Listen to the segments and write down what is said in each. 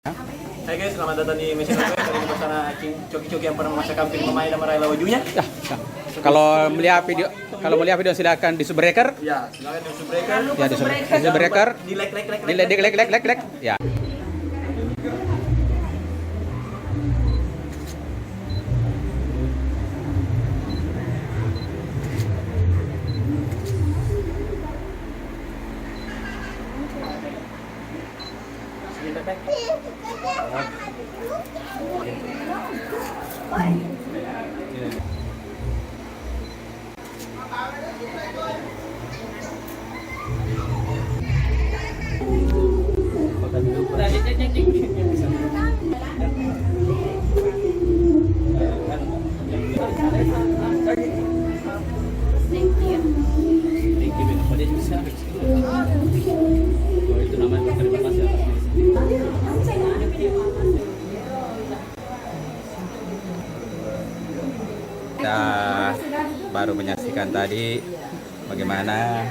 Hai guys, selamat datang di Mesin Kue. Kali ini bersama Coki-Coki yang pernah memasak film pemain dan meraih wajunya. Ya. Kalau melihat video silakan di Subbreaker. Ya, silakan di Subbreaker. Ya, di Subbreaker. Di like. Ya. Kita baru menyaksikan tadi bagaimana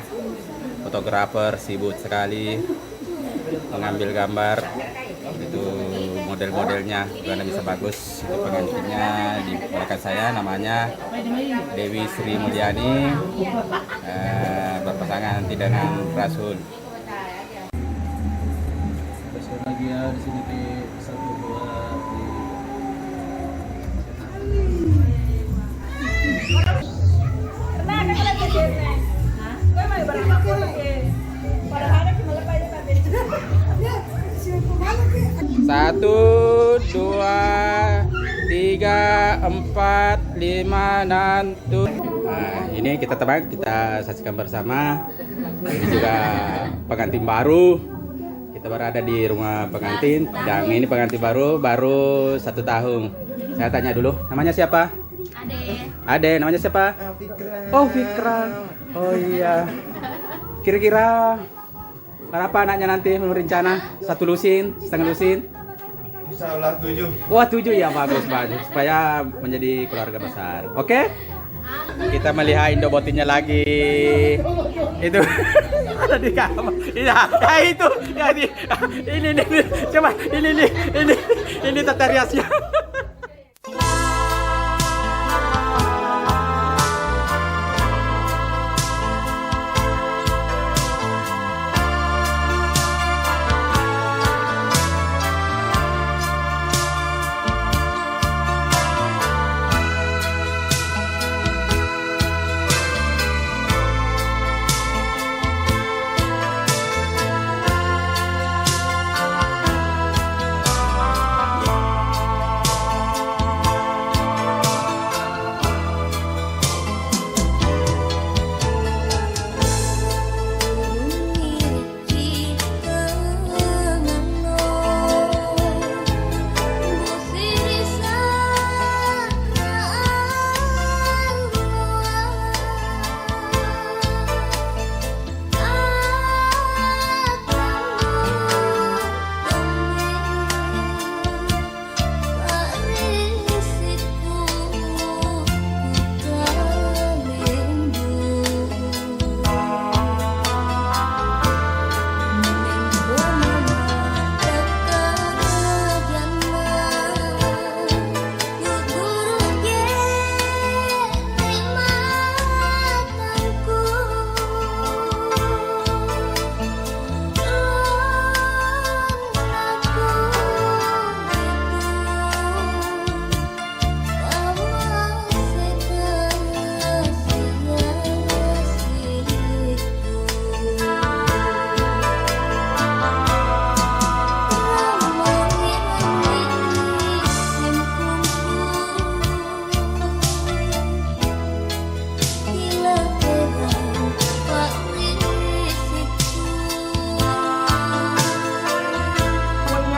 fotografer sibuk sekali mengambil gambar. Itu model-modelnya karena bisa bagus. Itu pengantinnya di belakang saya, namanya Dewi Sri Mulyani, berpasangan nanti dengan Rasul. Lagi ya di sini di 1, 2, 3, 4, 5, 6, 7. Nah, ini kita saksikan bersama. Ini juga pengantin baru. Kita berada di rumah pengantin. Dan ini pengantin baru 1 tahun. Saya tanya dulu, namanya siapa? Ade, namanya siapa? Oh, Fikra. Oh iya. Kira-kira berapa anaknya nanti berencana? 1 lusin, setengah lusin? Insyaallah 7. Wah, 7 ya, bagus supaya menjadi keluarga besar. Oke? Kita melihat Indobotinnya lagi. Itu ada di kamar. Ya itu. Ya ini. Coba ini tata riasnya.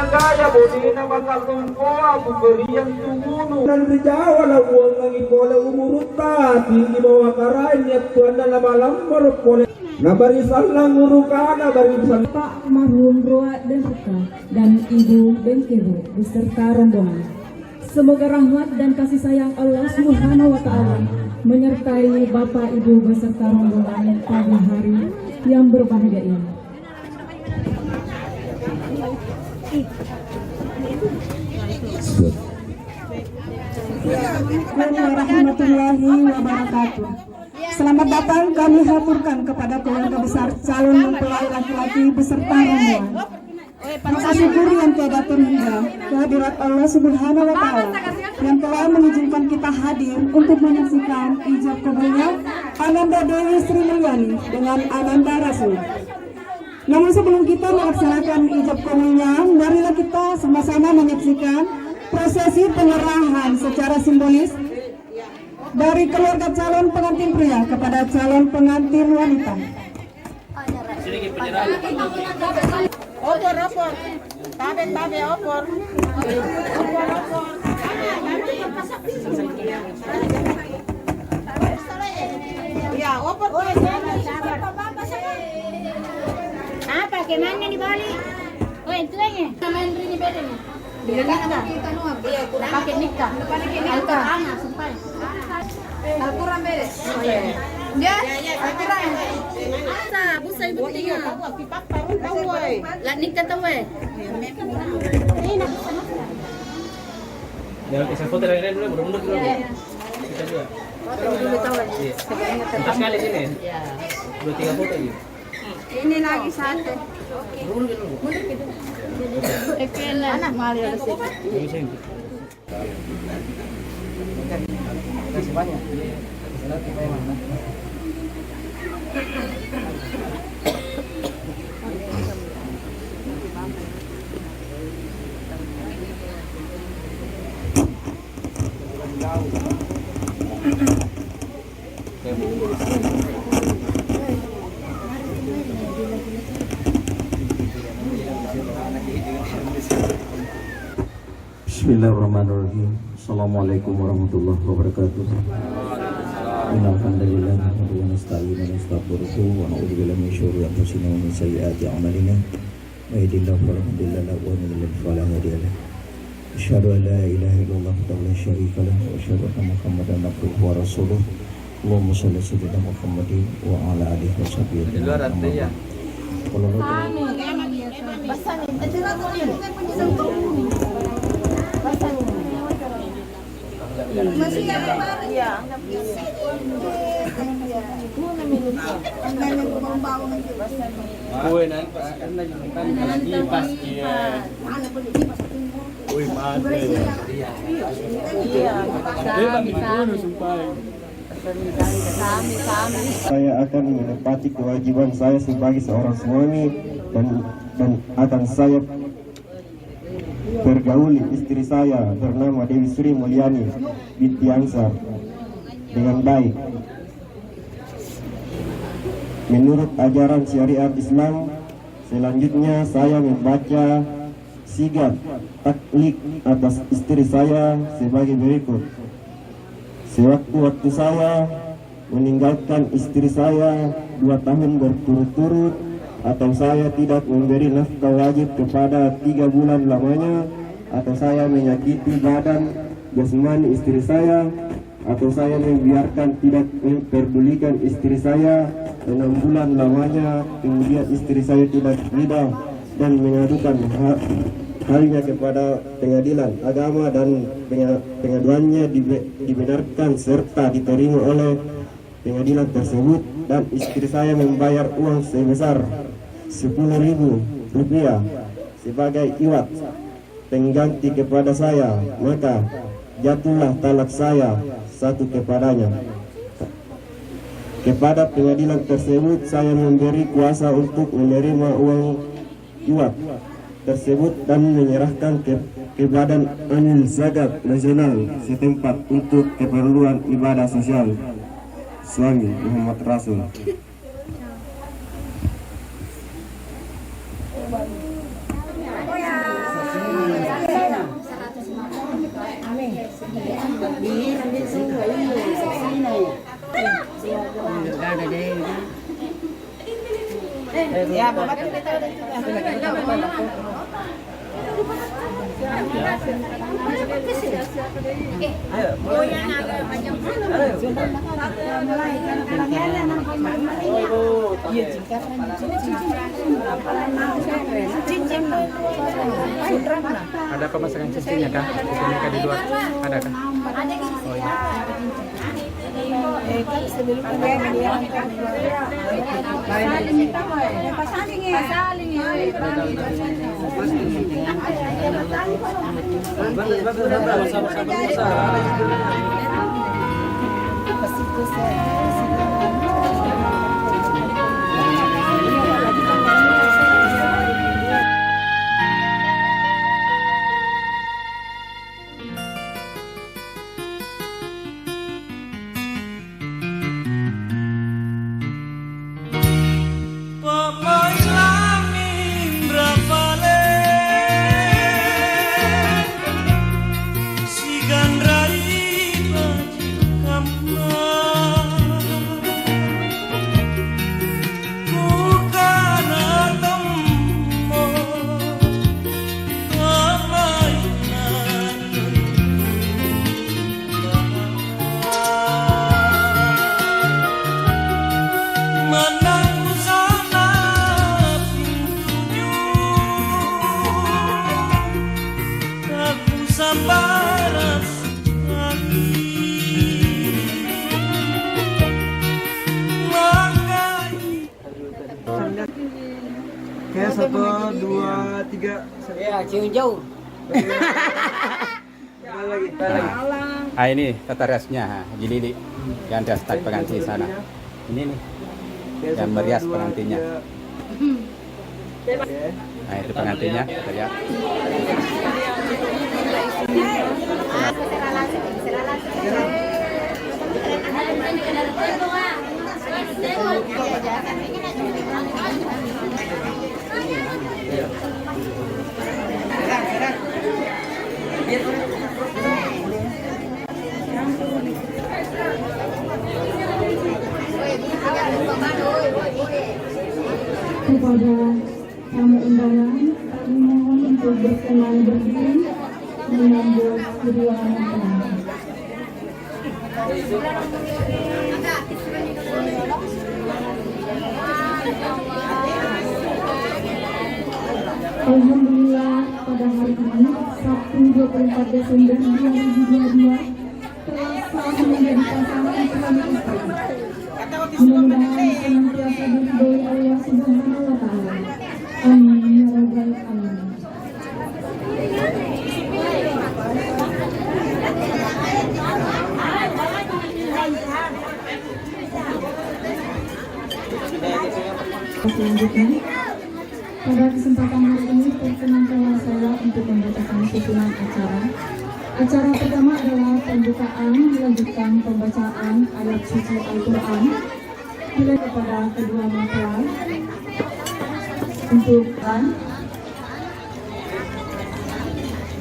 Kaya bodi na bakal ko aku berian tungunu dan rijawa la uang ngi pole umuruta tinggi bawa karanya tuan na malam pole na barisan lang urukana barisan Pak marhum Roa dan Rika dan Ibu Bengkebo beserta rombongan. Semoga rahmat dan kasih sayang Allah Subhanahu wa taala menyertai Bapak Ibu beserta rombongan pada hari yang berbahagia ini. tersebut. Assalamualaikum warahmatullahi wabarakatuh. Selamat datang kami haturkan kepada keluarga besar calon mempelai laki-laki beserta rombongan. Rasa syukur yang tiada terhingga kehadirat Allah Subhanahu wa Ta'ala yang telah mengizinkan kita hadir untuk menyaksikan ijab kabulnya Ananda Dewi Sri Mulyani dengan Ananda Rasul. Namun sebelum kita melaksanakan ijab kabulnya, marilah kita sama-sama menyaksikan prosesi penyerahan secara simbolis dari keluarga calon pengantin pria kepada calon pengantin wanita. Opor. Tabe, opor. Ya, opor. Apa kemana di Bali? Oh, itu aja. Main rini beda nih. Pakai nikah. Al-Quran sampai. Al-Quran beres. Ya, Al-Quran. Asa, busa ibu tinggal. Lah nikah tahu eh. Ya, saya foto dari dulu, mundur dulu. Kita juga. Dulu tahu. Entar sekali sini. 2-3 foto gitu. Ini lagi satu. Mundur dulu. Anak mali ada sih. Kasih banyak. Nanti mana? Bismillahirrahmanirrahim. Assalamualaikum warahmatullahi wabarakatuh. Innalhamdulillah nahmaduhu wa nasta'inuhu wa nastaghfiruhu wa na'udzu billahi min syururi anfusina wa min sayyiati a'malina. May yahdihillahu fala mudilla lahu wa may yudlil fala hadiya lahu. Asyhadu an la ilaha illallah wahdahu la syarika lahu wa asyhadu anna Muhammadan abduhu wa rasuluh. Allahumma shalli ala sayyidina Muhammadin wa ala alihi wa sahbihi. Saya akan menepati kewajiban saya sebagai seorang suami dan akan saya pergauli istri saya bernama Dewi Sri Mulyani binti Ansar dengan baik menurut ajaran syariat Islam. Selanjutnya saya membaca sigat taklid atas istri saya sebagai berikut. Sewaktu-waktu saya meninggalkan istri saya 2 tahun berturut-turut atau saya tidak memberi nafkah wajib kepada 3 bulan lamanya, atau saya menyakiti badan jasmani istri saya, atau saya membiarkan tidak memperdulikan istri saya 6 bulan lamanya, kemudian istri saya tidak ridha dan mengadukan halnya kepada pengadilan agama dan pengaduannya dibenarkan serta diterima oleh pengadilan tersebut, dan istri saya membayar uang sebesar 10.000 rupiah sebagai iwat pengganti kepada saya, maka jatuhlah talak saya 1 kepadanya. Kepada pengadilan tersebut saya memberi kuasa untuk menerima uang iwat tersebut dan menyerahkan ke Badan Amil Zakat Nasional setempat untuk keperluan ibadah sosial. Suami Muhammad Rasul. Ya, Bapak kita Ada pemasangan cincinnya kah? Cincinnya kah di luar? Ada kah? Oh iya. Kayak 1, 2, 3. Ya, cium jauh. Ah ini tata riasnya, gini yang rias tadi pengantin sana. Ini nih yang merias pengantinnya. Nah itu pengantinnya, kita lihat. Kepada tamu undangan, kami mohon untuk berkenan berdiri menyambut kedua mempelai. Alhamdulillah pada hari ini Sabtu 24 Desember 2022 telah menjadi pasangan suami istri. Mudah-mudahan senantiasa diridhoi Allah Subhanahu wa Ta'ala. Amin ya rabbal alamin. Selanjutnya, pada kesempatan hari ini perkenankan saya untuk membacakan susunan acara. Acara pertama adalah pembukaan, dilanjutkan pembacaan ayat suci Al-Quran bila kepada kedua mempelai untuk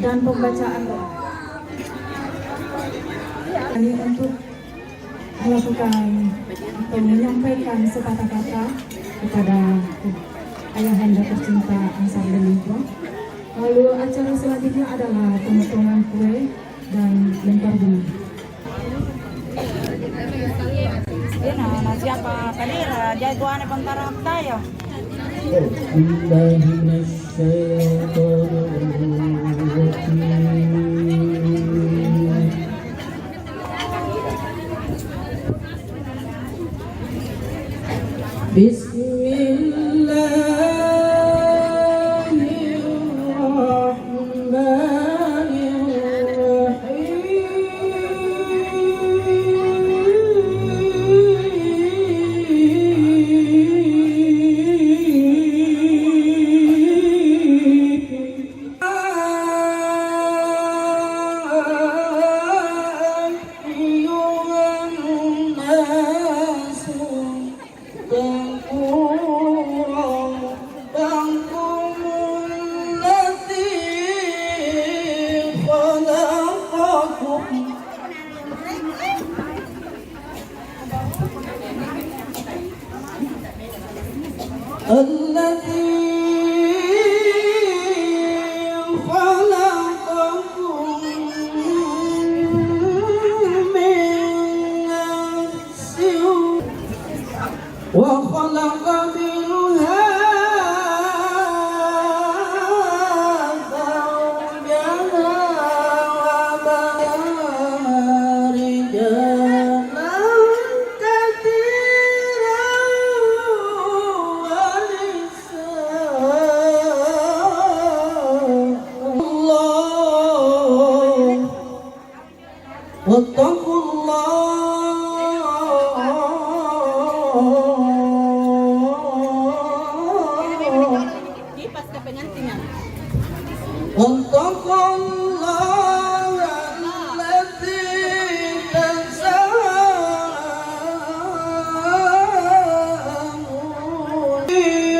dan pembacaan doa. Ini untuk melakukan atau menyampaikan sepatah kata kepada ayahanda tercinta Ansar Delinko. Lalu acara selanjutnya adalah pemotongan kue dan lempar bunga. Nah, siapa? Kadira, jagoan pentarap tayo. الذي خلق وخلق منها واتقوا الله واتقوا الله الذي تساءلون به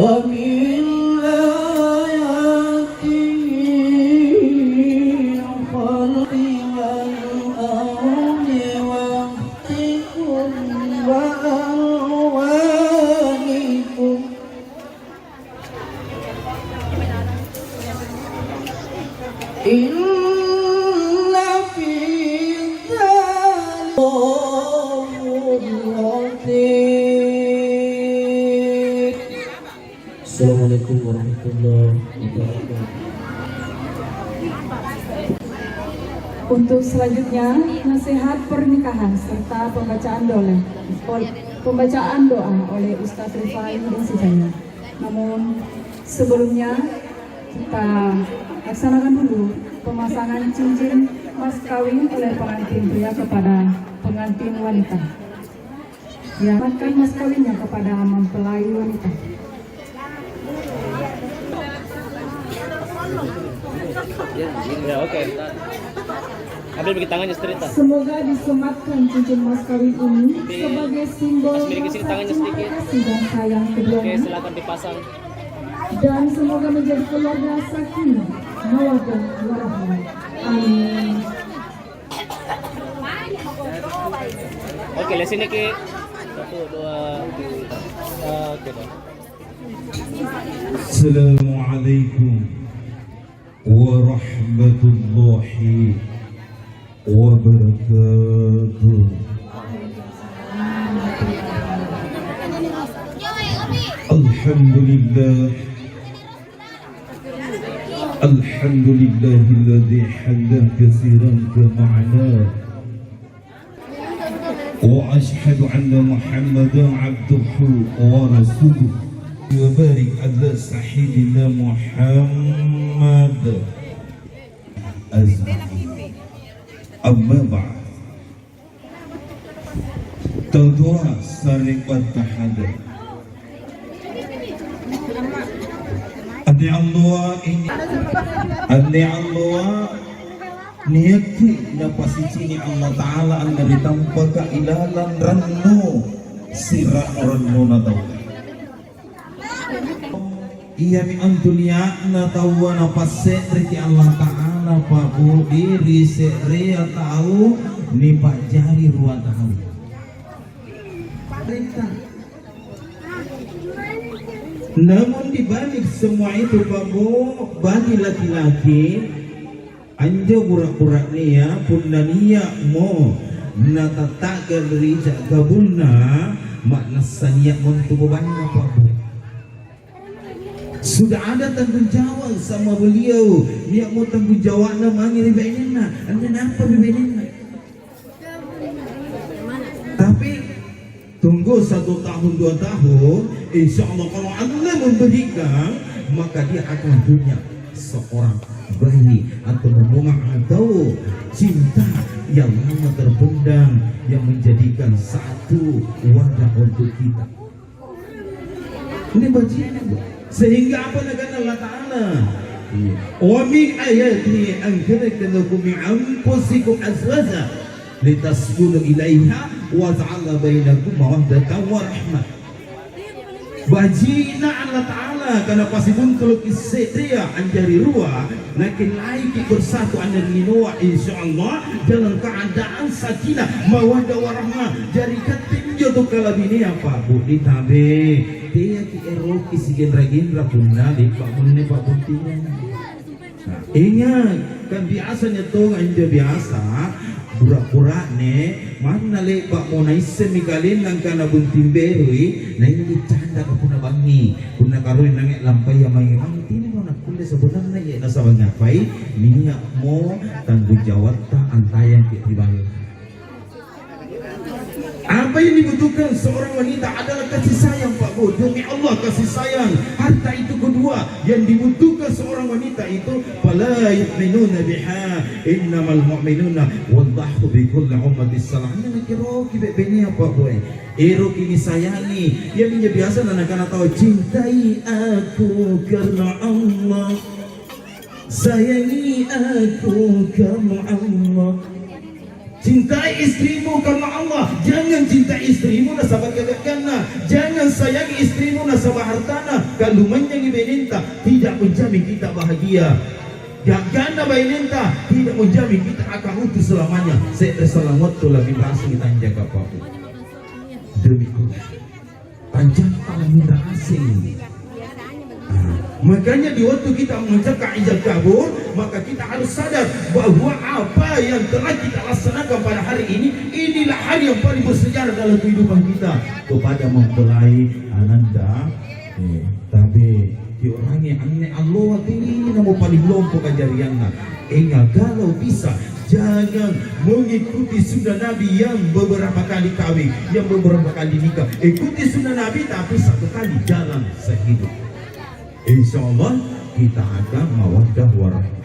ومن آياته الخلق والأرض واختلاف وألوانكم إن في ذلك Assalamualaikum warahmatullahi wabarakatuh. Untuk selanjutnya, nasihat pernikahan serta pembacaan doa oleh Ustadz Rifai dan sisanya. Namun sebelumnya kita laksanakan dulu pemasangan cincin mas kawin oleh pengantin pria kepada pengantin wanita. Diamankan mas kawinnya kepada mempelai wanita. Ya, oke. Ambil bagi tangannya cerita. Semoga disematkan cincin mas kawin ini sebagai simbol tangannya sedikit. kasih dan sayang keduanya. Oke, silakan dipasang. Dan semoga menjadi keluarga sakinah, mawaddah, warahmah. Amin. Oke, lihat sini Ki. 1, 2, 3. Oke. Assalamualaikum warahmatullahi wabarakatuh. Alhamdulillahilladzi hamdan katsiran kama'na wa ashhadu anna Muhammadan 'abduhu wa rasuluh wa barik ala sayyidina Muhammad amma ba'd. Tuan-tuan saling bertahadah. Ane Allah niyati na pasicini Allah Ta'ala ang naritang pagkailalan ranno sira ranno na daw Iya mi antunia na tawa na paset riti Allah Ta'ala pabu diri serea tahu ni pak jari ruang tahu. Namun dibalik semua itu pabu bagi laki-laki anja burak-burak niya pundania mo natatakan rija gabulna makna saniak montu bebannya pabu. Sudah ada tanggung jawab sama beliau. Dia mau tanggung jawab nama ngiri benena. Anda apa benena? Tapi tunggu 1 tahun 2 tahun, insya Allah kalau Allah memberikan, maka dia akan punya seorang bayi atau momongan atau cinta yang lama terpendam yang menjadikan satu wadah untuk kita. Ini bagian sehingga apa negara Allah Ta'ala wa min ayatihi an khalaqa lakum min anfusikum azwaja litaskunu ilaiha wa ja'ala bainakum mawaddatan wa rahmah. Bajina Allah Ta'ala karena pasti buntul kisah anjari ruah nakin laiki bersatu anda minua insyaallah dalam keadaan sakinah mawaddah warahmah jari ketinjo tu kalau bini apa bu ditabe dia ki eroki si gendra-gendra punna di pak munne pak buntinya. Nah, ingat kan biasanya tuh anja biasa pura-pura ne mana le pak mau naise mikalin nang kana buntim berui nah ini dicanda ka puna bangi puna karuin nangek lampai yang main ini mau nak kulle sebenarnya ya nasa bangapai ninya mau tanggung jawab ta antayang ki ribal. Apa yang dibutuhkan seorang wanita adalah kasih sayang Pak Bu. Demi Allah kasih sayang. Harta itu kedua yang dibutuhkan seorang wanita itu fala yu'minuna biha innamal mu'minuna wallahu bi kulli ummatis salam. Ini kira bebeni apa Bu? Ero kini sayangi. Yang biasa anak-anak tahu cintai aku karena Allah. Sayangi aku karena Allah. Cintai istrimu karena Allah. Jangan cintai istrimu nasabah kebekana. Jangan sayangi istrimu nasabah hartana. Kalau menyanyi beninta tidak menjamin kita bahagia. Gagana bainenta tidak menjamin kita akan utuh selamanya. Saya terselamat tu lebih bahasa kita jaga apa-apa. Demi Allah. Panjang minta asing. Makanya di waktu kita mengucapkan ijab kabul, maka kita harus sadar bahwa apa yang telah kita laksanakan pada hari ini, inilah hari yang paling bersejarah dalam kehidupan kita kepada mempelai ananda. Tapi diorangnya aneh Allah ini nama paling lompo kajariannya. Ingat kalau bisa jangan mengikuti sunnah Nabi yang beberapa kali kawin, yang beberapa kali nikah. Ikuti sunnah Nabi tapi satu kali jalan sehidup. Insya Allah kita akan mawaddah warahmah.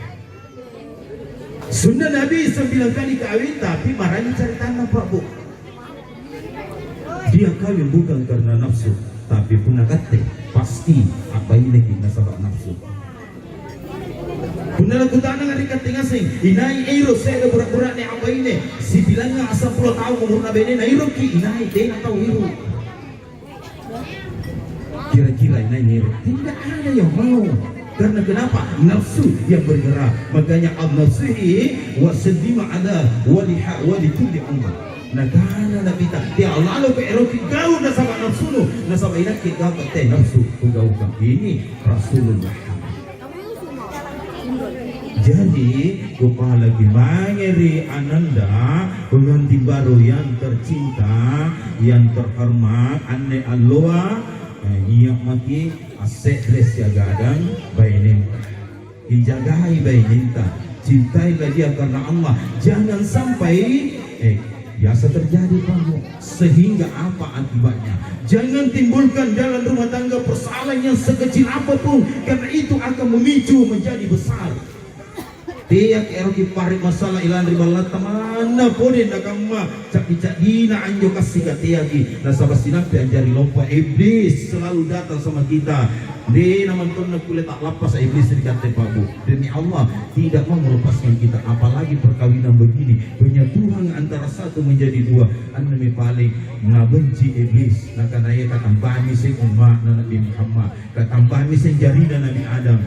Sunnah Nabi 9 kali kawin tapi marahnya cari tanah Pak Bu. Dia kawin bukan karena nafsu tapi pun kate pasti apa ini kita sebab nafsu. Benar aku tanah ngari kate ngasing inai iro saya berat-berat ni apa ini si bilangnya asal 10 tahun umur nabi ini iro ki inai dia tahu iro. Kira-kira ini tidak ada yang mau karena kenapa nafsu yang bergerak makanya an-nafsihi wa sedima ada waliha walikulli umma nakana nabita dia Allah lo beroki kau nasabah nafsu lo nasabah inak kita kate nafsu kau ini Rasulullah. Jadi kepala gimangeri ananda pengantin baru yang tercinta yang terhormat anne Allah ia maki aset ya gadang baininta dijagai baininta cintailah dia karena Allah jangan sampai biasa terjadi kamu sehingga apa akibatnya jangan timbulkan dalam rumah tangga persoalan yang sekecil apapun karena itu akan memicu menjadi besar. Tiak eroki parik masalah ilan ribalat tamana podin nakama cak dina anjo kasih katiaki nasabah sinampi anjari lompa iblis selalu datang sama kita. Di namanton na kulit tak lapas iblis dikata Pak Bu. Demi Allah tidak mau melepaskan kita, apalagi perkawinan begini, penyatuan antara satu menjadi dua. Anami paling ngabenci iblis. Nak kanaya katambami sing umat Nabi Muhammad, katambami sing jarina Nabi Adam.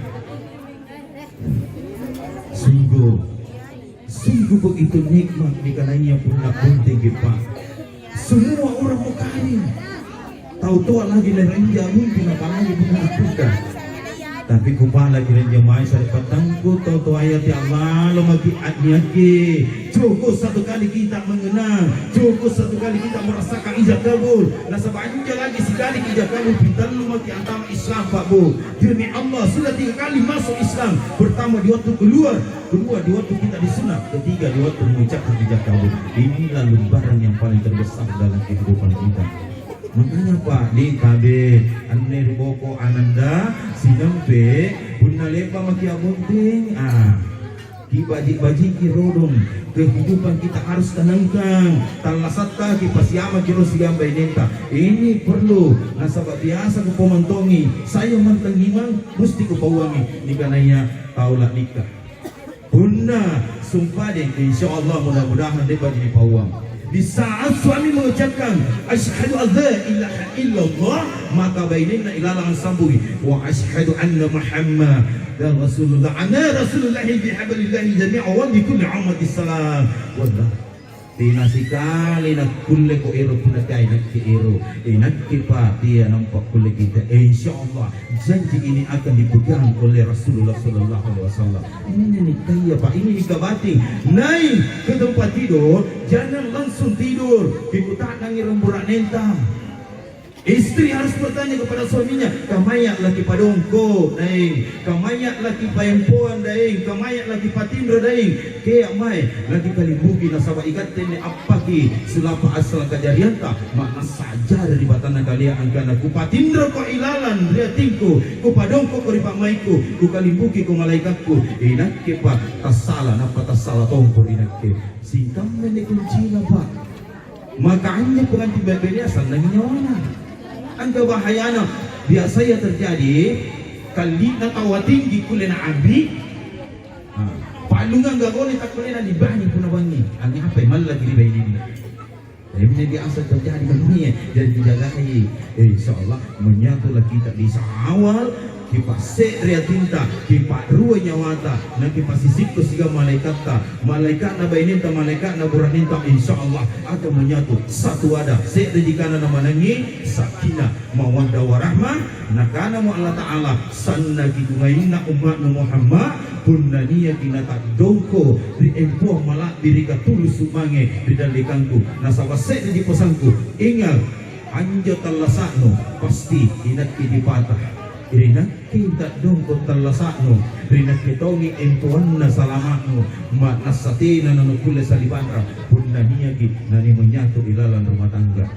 Sungguh begitu nikmat dikananya punya penting Pak. Semua orang mau kawin, tahu-tahu lagi lerenja mungkin apalagi bukan Afrika. Tapi kupala kiranya mai sari patangku tahu-tahu ayat ya Allah lo magi adnyaki. Cukup satu kali kita mengenang, cukup satu kali kita merasakan ijab kabul. Nah sebanyak lagi sekali ijab kabul kita lu magi antara Islam Pak Bu. Demi Allah sudah 3 kali masuk Islam. Pertama di waktu keluar, kedua di waktu kita disunat, ketiga di waktu mengucapkan ijab kabul. Inilah lembaran yang paling terbesar dalam kehidupan kita. Makanya Pak di KB Anir Boko Ananda Sinampe Punna Lepa Maki Abunting Kibaji kirodong kehidupan kita harus tenangkan talasatta kipasiama kirosiam bainenta. Ini perlu nasabah biasa kupomantongi saya mantangimang mesti kupawangi nikananya taulah nikah Punna sumpah deh insyaallah mudah-mudahan debat ini pawang. Di saat suami mengucapkan asyhadu an la ilaha illallah maka bainina ilalang sambui wa asyhadu anna Muhammad dan Rasulullah ana Rasulullah bihablillahi jami'a wa bi kulli ummatis salam wallah tinasikali nak kulle ko ero punakai nak ki ero nak ki dia nampak kulle kita insyaallah janji ini akan dipegang oleh Rasulullah sallallahu alaihi wasallam. Ini nikah ya Pak, ini nikah batin. Naik ke tempat tidur jangan langsung tidur diputar nangi remburan nentang. Istri harus bertanya kepada suaminya, kamayak laki padongko daing, kamayak laki payempoan daing, kamayak laki patindra daing, kaya mai laki kalimbuki nasabah ikat tene apaki selapa asal kajarianta makna saja dari batana kalian angkana ku patindra ko ilalan riatingku, ku padongko ko ripamaiku, ku kalimbuki ko malaikatku, inakke Pak tasala napa tasala tongko inakke singkam nene kuncina Pak. Makanya pengantin bebelnya asal nangin nyawana. Angka bahayana biasanya terjadi kali na tawa tinggi kulena abri palungan gagone tak kulena di bani puna bangi ani apa malah diri bayi ini. Ini biasa terjadi begini dan dijagai insyaallah menyatulah kita di awal kipa ria tinta kipa rua nyawata na kipa sisiko siga malaikat na baininta malaikat na buraninta insyaallah akan menyatu satu wadah sedikana nama nangi sakinah mawaddah warahmah nakana mu Allah taala sanna kitungaina umat Muhammad punania kinata dongko di empuah malak dirika tulus sumange di dalikanku nasaba di pesanku ingat anjo talasakno pasti inat dipatah irinak kita dongko talasakno irinak kitongi empuanna salamakno mak nasatina nanukule salibandra punania ki nani menyatu ilalan rumah tangga.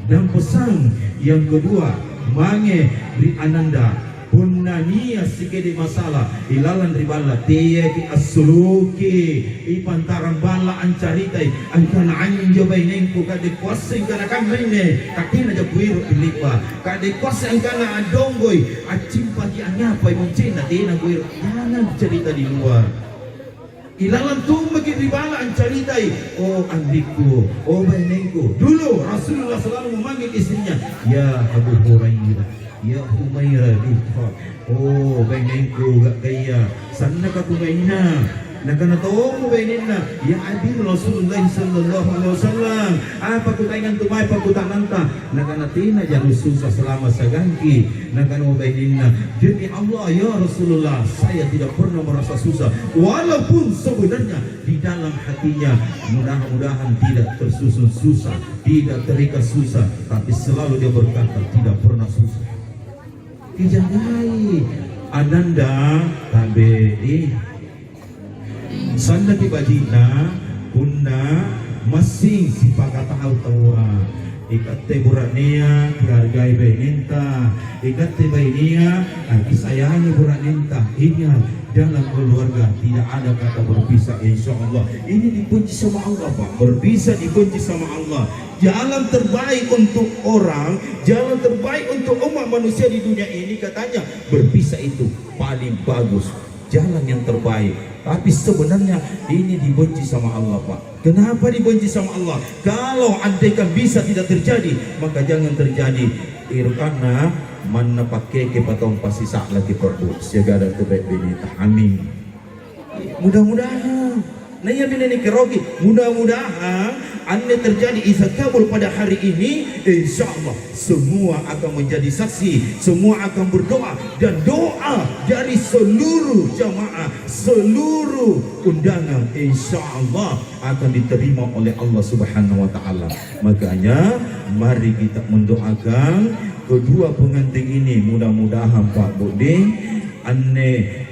Dan pesan yang kedua mange di ananda punania sikede masalah ilalan ribala teyaki asuluki ipantaran bala ancaritai angkana anjo bainengku kade kuaseng kana kamene kakina ja buiro pilipa kade kuaseng kana adonggoi acimpati anyapa imcina tena buiro jangan cerita di luar ilalan tuh makin ribala ancaritai oh andikku oh bainengku. Dulu Rasulullah selalu memanggil istrinya ya Abu Hurairah ya Humairah difat oh bainengku gak kaya sana ka kumaina nakana tahu bainenna ya adil Rasulullah sallallahu alaihi wasallam apa kutaingan tumai pakutananta nakana tina jangan susah selama sagangki nakana bainenna demi Allah ya Rasulullah saya tidak pernah merasa susah walaupun sebenarnya di dalam hatinya mudah-mudahan tidak tersusun susah tidak terikat susah tapi selalu dia berkata tidak pernah susah. Dijagai ananda tabe sanda kibajina punna masing sipakat tahu tawa ikatte buraknia dihargai baininta, ikatte bainia disayangi burakninta. Ini dalam keluarga tidak ada kata berpisah, insya Allah. Ini dibenci sama Allah Pak, berpisah dibenci sama Allah. Jalan terbaik untuk orang, jalan terbaik untuk umat manusia di dunia ini katanya berpisah itu paling bagus, jalan yang terbaik. Tapi sebenarnya ini dibenci sama Allah Pak. Kenapa dibenci sama Allah? Kalau andaikan bisa tidak terjadi, maka jangan terjadi. Irkana mana pakai ke patong pasti sak lagi perbu siaga dan terbaik binita. Amin. Mudah-mudahan naya bila ni kerogi, mudah-mudahan anda terjadi isa kabul pada hari ini, insya Allah semua akan menjadi saksi, semua akan berdoa, dan doa dari seluruh jamaah, seluruh undangan insya Allah akan diterima oleh Allah Subhanahu Wa Taala. Makanya mari kita mendoakan kedua pengantin ini, mudah-mudahan Pak Buding ane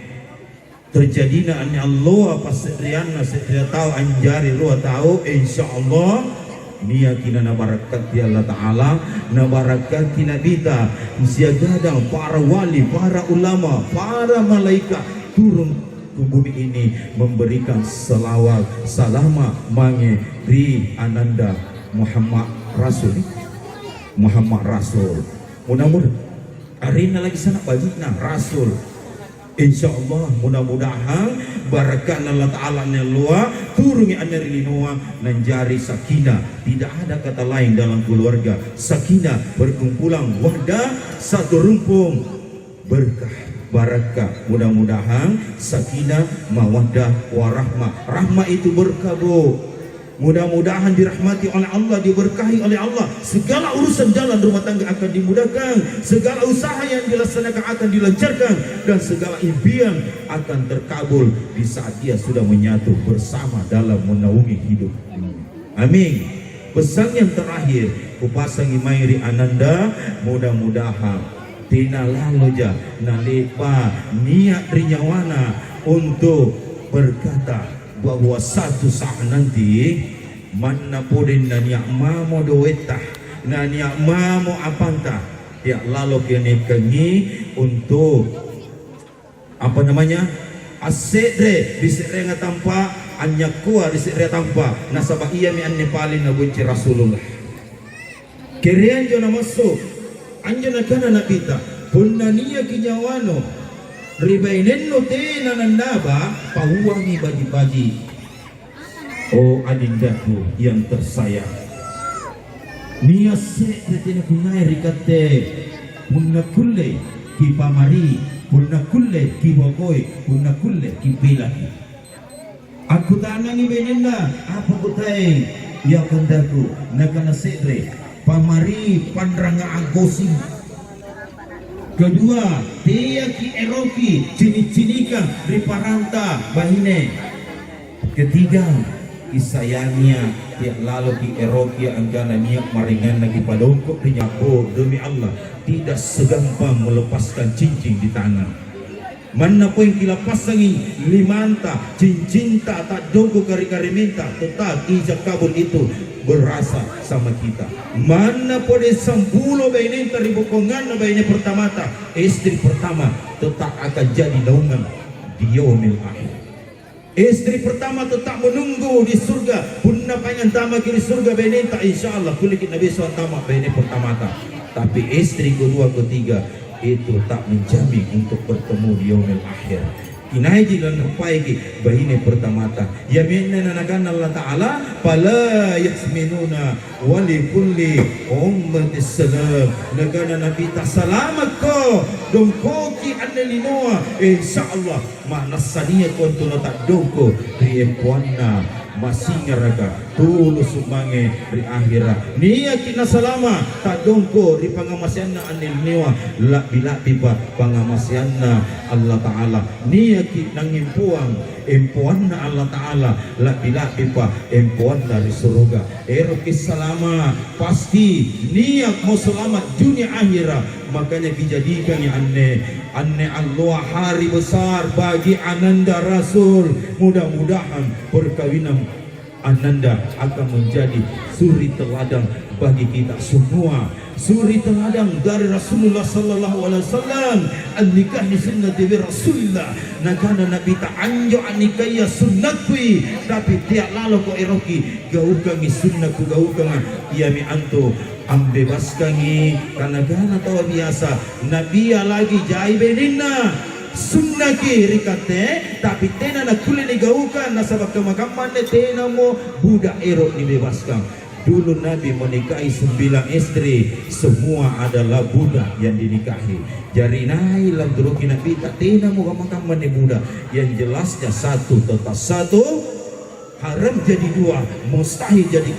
terjadinya annya Allah pasriana setia tahu anjari ruah tahu insyaallah nia kina na barakat ya Allah Ta'ala, na barakat kina bita siagadang para wali, para ulama, para malaikat turun ke bumi ini memberikan selawat salama mange ri ananda Muhammad Rasul. Mudah-mudahan arina lagi sana bajikna Rasul. Insya Allah mudah-mudahan barakat Allah Ta'ala nelua turungi anerinua nanjari sakinah. Tidak ada kata lain dalam keluarga. Sakinah berkumpulan wahdah satu rumpun berkah barakah. Mudah-mudahan sakinah mawaddah warahmah. Rahmah itu berkah Bu. Mudah-mudahan dirahmati oleh Allah, diberkahi oleh Allah. Segala urusan jalan rumah tangga akan dimudahkan, segala usaha yang dilaksanakan akan dilancarkan, dan segala impian akan terkabul di saat dia sudah menyatu bersama dalam menaungi hidup. Amin. Pesan yang terakhir kupasangi mairi ananda, mudah-mudahan tina laloja nalepa niat rinyawana untuk berkata bahwa satu saat nanti mana podin na niya mamo doeta na niya mamo apanta ya lalu kini kengi untuk apa namanya asedre disere nga tampa anya kuwa disere tampa nasaba iya mi anne palin na bunci Rasulullah kirian jo na masuk anja na kana na pita punna niya kinyawano ribainen no te nanandaba pahuwangi bagi-bagi. Oh adindaku yang tersayang, niase tetina kunai rikate punna kulle ki pamari, punna kulle ki bokoi, punna kulle ki pilaki. Aku tanangi benenda apa kutai ya kandaku nakana sedre pamari pandrang agosi. Kedua, dia ki eroki cini-cinika riparanta bahine. Ketiga, kisayangnya tiap lalu ki eroki anggana niat maringan lagi padongkok dinyako demi Allah tidak segampang melepaskan cincin di tangan. Mana pun kilapasangi limanta cincinta tak dongko kari-kari minta tetap ijak kabul itu berasa sama kita. Mana pada sampulo bainin taribukongan bainnya pertama istri pertama tetap akan jadi naungan di yaumil akhir. Istri pertama tetap menunggu di surga. Punna panjang tama kiri surga bainin tak insyaallah kulit Nabi SAW bainnya pertama tapi istri kedua ketiga itu tak menjamin untuk bertemu di yaumil akhir. Inaiji dan rupaiki bahine pertamata yaminna nanakan Allah Ta'ala fala yasminuna wali kulli ummatis salam nagana nabi ta salamat ko dongkoki annalinoa insyaallah manasaniya kontono tak dongko riempuanna masingaraga tulus sumange di akhirat niya kina salama tak dongko di pangamasianna annilniwa la bila pipa pangamasianna Allah Ta'ala niya ki nangimpuang empuanna Allah Ta'ala la bila pipa empuanna di surga erokis salama pasti niat mau selamat dunia akhirat. Makanya dijadikan ya anne Allah hari besar bagi ananda Rasul. Mudah-mudahan perkawinan ananda akan menjadi suri teladan bagi kita semua. Suri teladan dari Rasulullah sallallahu alaihi wasallam, an-nikah ni sunnati bi Rasulillah. Nakana Nabi ta anjo anikaya sunnatui, tapi tiap lalu ko eroki gaukangi sunnatku gaukangan ia mi anto am bebaskangi karena tahu biasa Nabi lagi jai benina sunnaki rikate tapi tena na kule ni gaukan nasabab kemakaman tena mo budak erok dibebaskan. Dulu Nabi menikahi 9 istri, semua adalah budak yang dinikahi. Jari naik lang turuki Nabi tak tena mo kemakaman ni budak. Yang jelasnya satu tetap satu, haram jadi 2, mustahil jadi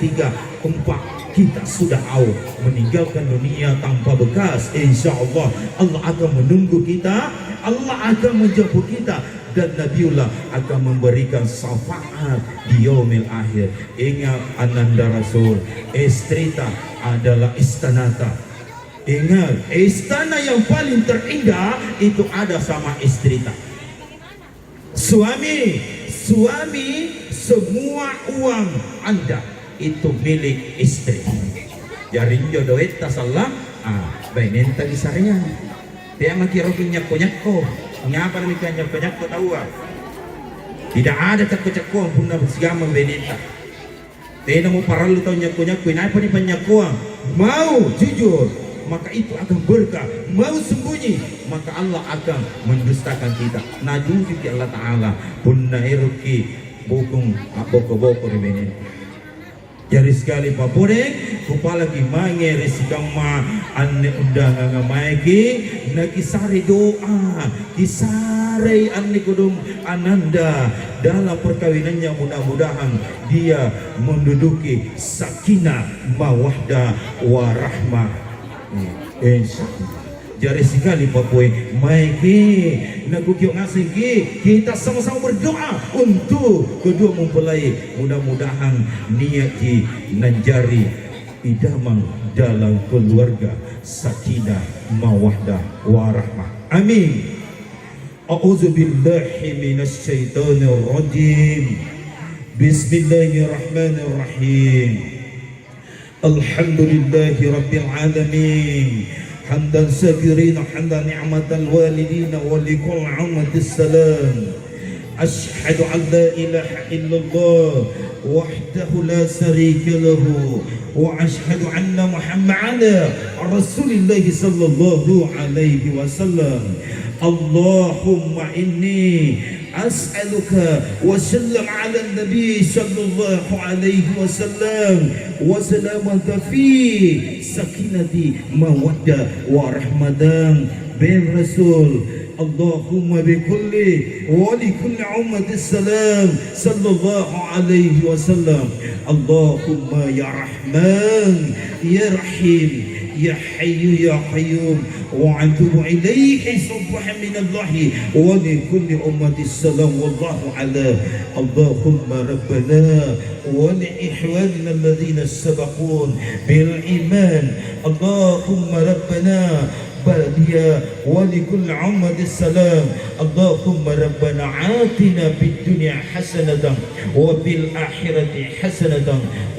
3, 4. Kita sudah tahu meninggalkan dunia tanpa bekas. InsyaAllah Allah akan menunggu kita, Allah akan menjemput kita, dan Nabiullah akan memberikan syafaat di yaumil akhir. Ingat Ananda Rasul, istrita adalah istanata. Ingat, istana yang paling terindah itu ada sama istrita. Suami semua uang Anda itu milik istri. Jaring jodoh eta salah, bainin tadi saya. Dia makiro nyako-nyako. Ngapa demikian nyako-nyako tahu? Tidak ada cako-cako pun bersigama benita. Tidak mau paralu tahu nyako-nyako. Kenapa ni penyakuan? Mau jujur, maka itu akan berkah. Mau sembunyi, maka Allah akan mendustakan kita. Najung di Allah Taala punna iruki bukung boko-boko di benita. Jadi sekali papureng kupala ki mange resikama anne undangan ngamaiki na kisare doa kisare anne kudum Ananda dalam perkawinannya, mudah-mudahan dia menduduki sakinah mawaddah warahmah. Insyaallah. Jari sekali papue maiki nagukyong asing kita sama-sama berdoa untuk kedua mempelai, mudah-mudahan niat nanjari idaman dalam keluarga sakinah mawaddah warahmah. Amin. A'udzubillahi minasyaitonir rajim. Bismillahirrahmanirrahim. Alhamdulillahi rabbil alamin. حمدا ساكرين حمدا نعمة الوالدين ولكل عمة السلام. أشهد أن لا إله إلا الله وحده لا شريك له وأشهد أن محمدا رسول الله صلى الله عليه وسلم. اللهم إني أسألك وسلم على النبي صلى الله عليه وسلم وسلامك في سكينة مودة ورحمة بالرسول. اللهم بكل ولكل أمة السلام صلى الله عليه وسلم. اللهم يا رحمن يا رحيم يا حي يا قيوم وأتوب إليه سبحان من الله ولكل أمة السلام والله على. اللهم ربنا ولإخواننا الذين سبقون بالإيمان. اللهم ربنا باديا ولكل عمد السلام. اللهم ربنا آتنا في الدنيا حسنة وفي الآخرة حسنة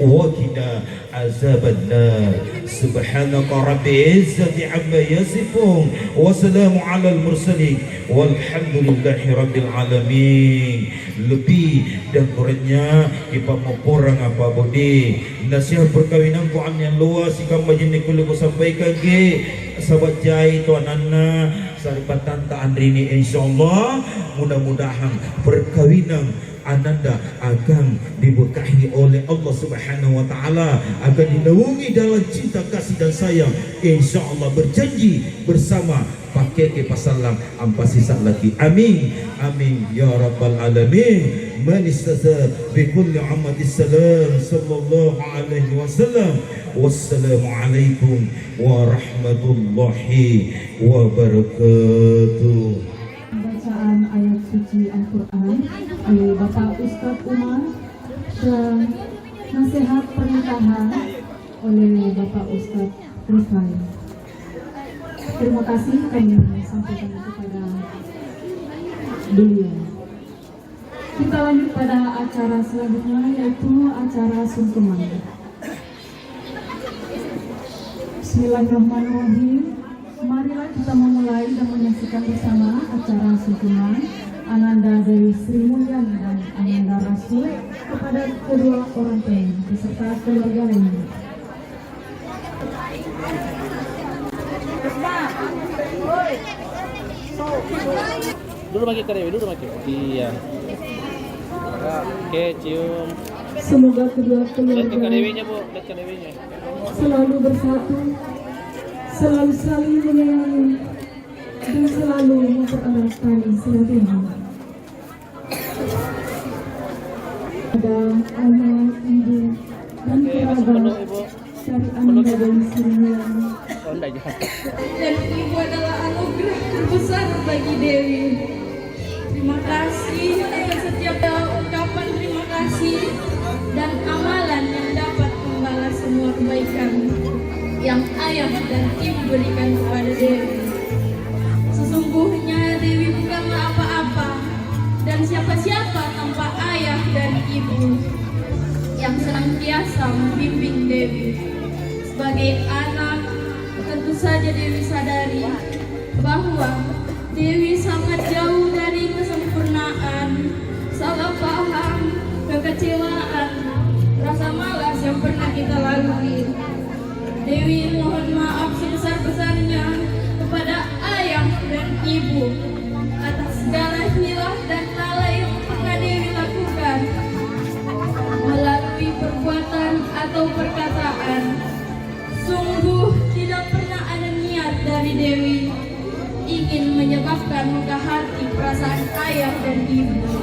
وقنا عذاب النار. سبحانك رب العزة عما يصفون وسلام على المرسلين والحمد لله رب العالمين. Lebih dan kurangnya kita mau kurang apa bodi nasihat perkawinan Quran yang luas ikan majin kulit ku sampaikan ke sahabat jai tuan Anna saripat tante Andrini. InsyaAllah mudah-mudahan perkawinan Ananda akan diberkahi oleh Allah Subhanahu wa taala, akan dinaungi dalam cinta kasih dan sayang. InsyaAllah berjanji bersama pakai ke pasalam ampas sisa lagi. Amin amin ya rabbal alamin. Man istasa bi kulli ammatis salam sallallahu alaihi wasallam. Wassalamu alaikum warahmatullahi wabarakatuh. Bacaan ayat suci Al-Quran oleh Bapak Ustadz Umar dan nasihat pernikahan oleh Bapak Ustadz Rifai. Terima kasih kami sampaikan kepada beliau. Kita lanjut pada acara selanjutnya yaitu acara sungkeman. Bismillahirrahmanirrahim. Marilah kita memulai dan menyaksikan bersama acara sungkeman Ananda Dewi Sri Mulyani dan Ananda Rasul kepada kedua orang tua beserta keluarga lainnya. Dulu pakai ke Dewi, dulu pakai. Iya. Oke, cium. Semoga kedua Lihat ke keluarga Dewinya, Bu. Lihat ke Dewinya. selalu bersatu, selalu saling menyayangi, dan selalu mempererat tali silaturahmi. Ada ayah, ibu, dan kerabat dari Ananda Dewi Sri Mulyani. Dan ibu adalah anugerah terbesar bagi Dewi. Terima kasih atas setiap ungkapan terima kasih dan amalan yang dapat membalas semua kebaikan yang ayah dan ibu berikan kepada Dewi. Sesungguhnya Dewi bukanlah apa-apa dan siapa-siapa tanpa ayah dan ibu yang senantiasa membimbing Dewi. Sebagai anak, tentu saja Dewi sadari bahwa Dewi sangat jauh dari kesempurnaan, salah paham, kekecewaan, rasa malas yang pernah kita lalui. Dewi mohon maaf sebesar-besarnya kepada ayah dan ibu atas segala hilah dan lalai yang pernah Dewi lakukan melalui perbuatan atau perkataan. Sungguh tidak pernah ada niat dari Dewi ingin menyebabkan luka hati perasaan ayah dan ibu.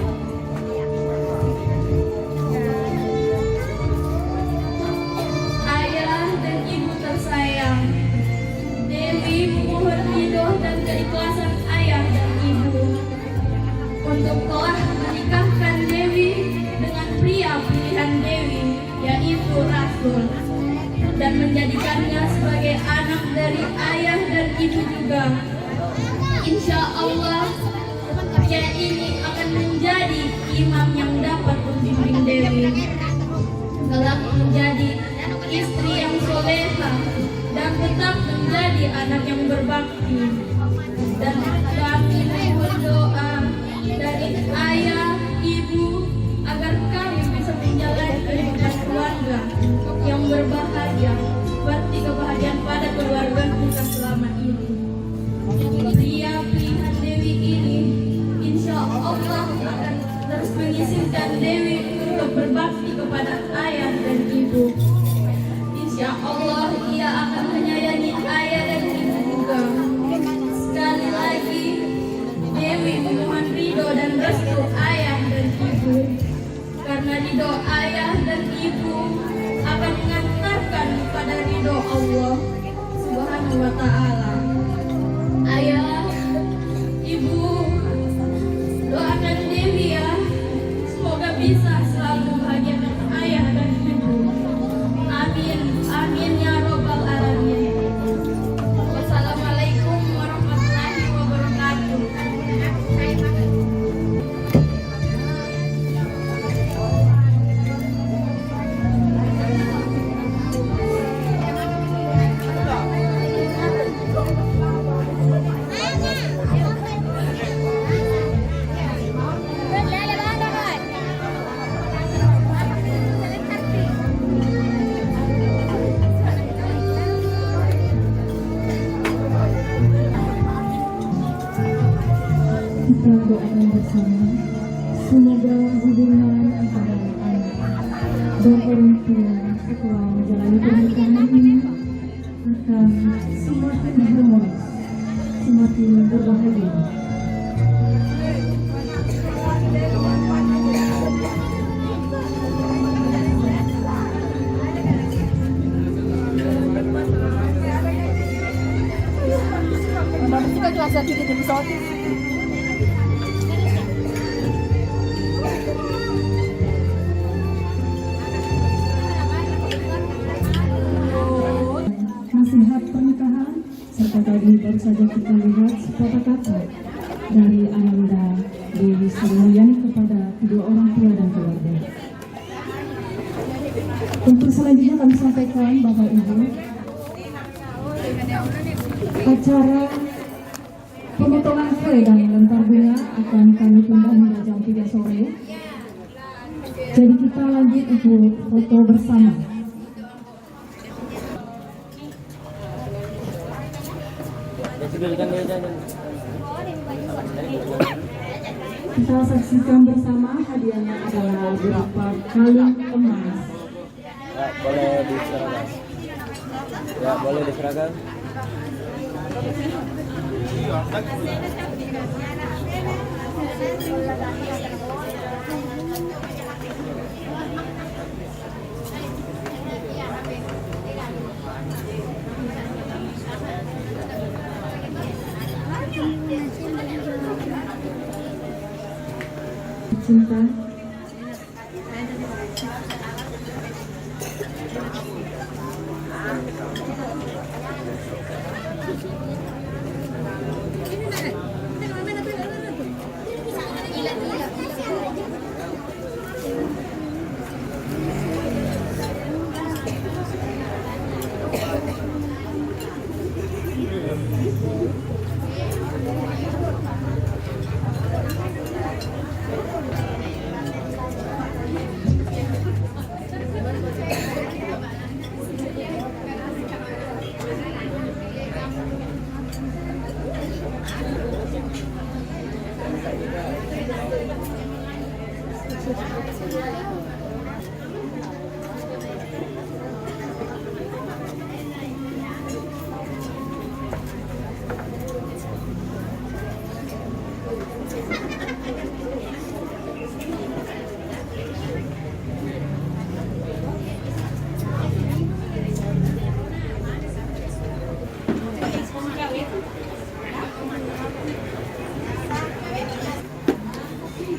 Ayah dan ibu tersayang, Dewi memohon ridho dan keikhlasan ayah dan ibu untuk telah menikahkan Dewi dengan pria pilihan Dewi, yaitu Rasul, dan menjadikannya sebagai anak dari ayah dan ibu juga. Insya Allah, pria ini akan menjadi imam yang dapat membimbing Dewi, kelak menjadi istri yang soleha dan tetap menjadi anak yang berbakti. Dan kami mohon doa dari ayah, ibu agar kami bisa menjalani kehidupan keluarga yang berbahagia seperti kebahagiaan pada keluarga kita selama ini. Pria pilihan Dewi ini insya Allah akan terus mengizinkan Dewi untuk berbakti kepada ayah dan ibu. Insya Allah ia akan menyayangi ayah dan ibu juga. Sekali lagi Dewi memohon ridho dan restu ayah dan ibu, karena ridho ayah dan ibu akan mengantarkan pada ridho Allah Subhanahu wa Ta'ala. Ayah, ibu, doakan Dewi ya, semoga bisa selalu membahagiakan ayah dan ibu. Amin, amin ya robbal alamin. Wassalamualaikum warahmatullahi wabarakatuh. Kita doakan bersama, semoga hubungan antara anak dan orang tua setelah menjalani pernikahan ini akan semakin harmonis, semakin berbahagia. Nasihat pernikahan serta tadi baru saja kita lihat sepatah kata dari Ananda Dewi Sri Mulyani kepada kedua orang tua dan keluarga. Untuk selanjutnya kami sampaikan Bapak Ibu, Acara pemotongan kue dan lempar bunga akan kami tunda hingga jam 3 sore. Jadi kita lanjut untuk foto bersama. Kita saksikan bersama hadiahnya adalah berupa kalung emas. Ya, boleh diserahkan. Ya, boleh diserahkan. Cinta.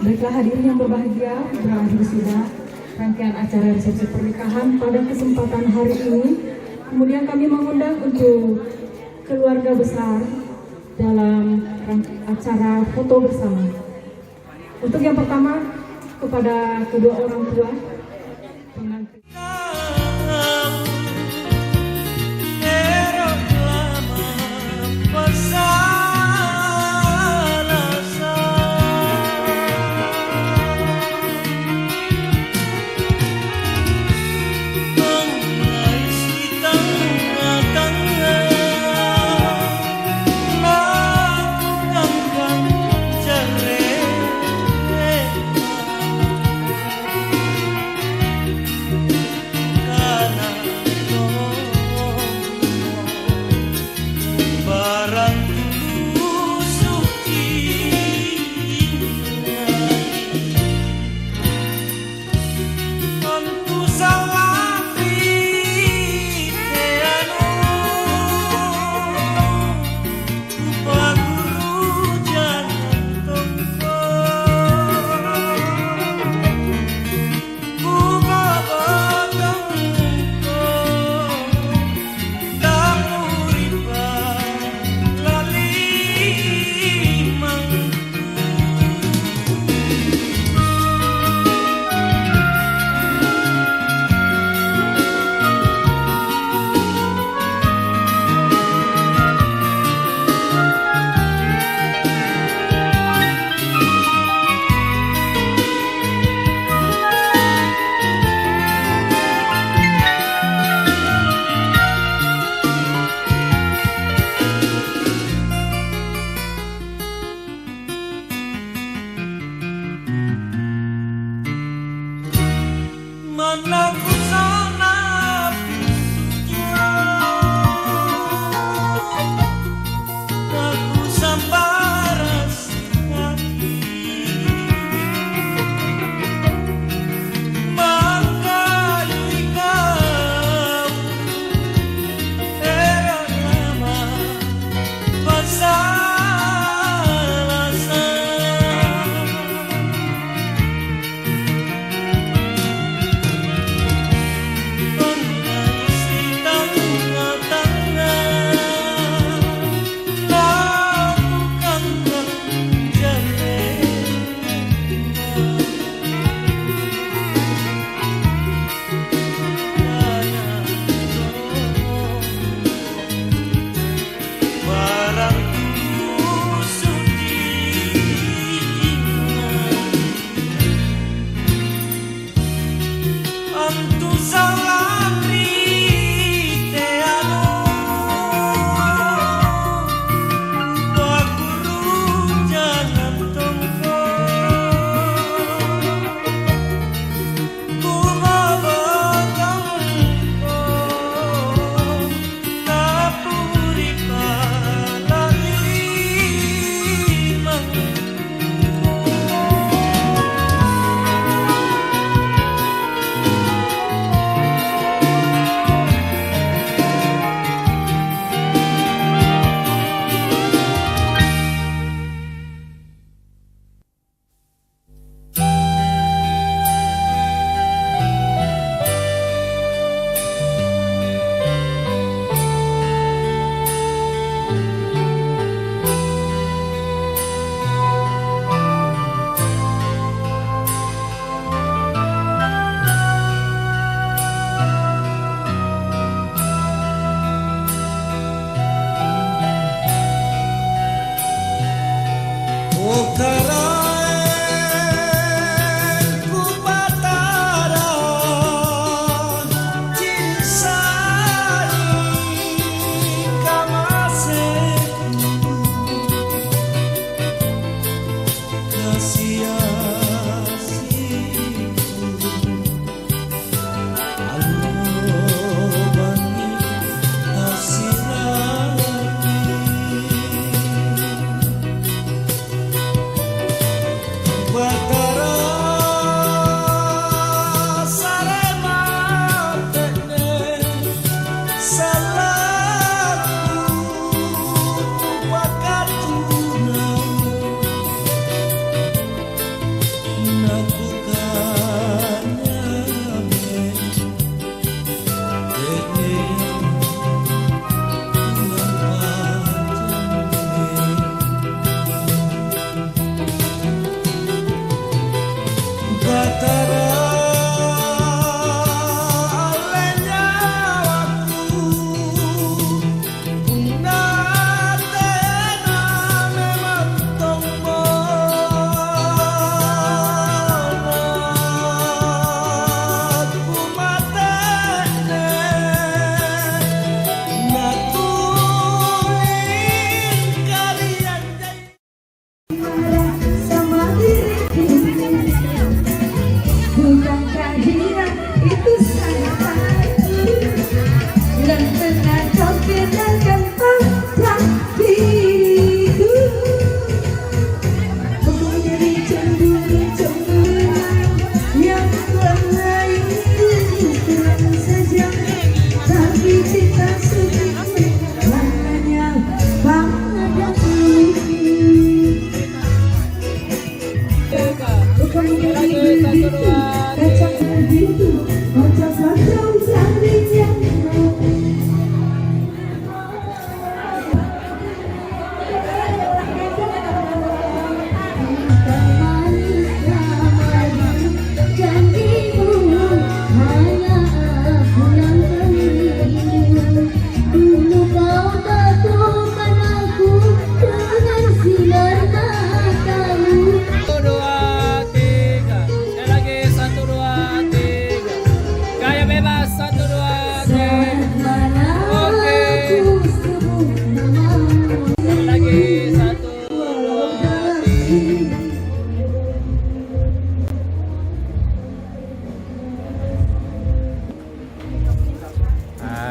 Baiklah hadirin yang berbahagia, berakhir sudah rangkaian acara resepsi pernikahan pada kesempatan hari ini. Kemudian kami mengundang untuk keluarga besar dalam acara foto bersama. Untuk yang pertama kepada kedua orang tua pengantin.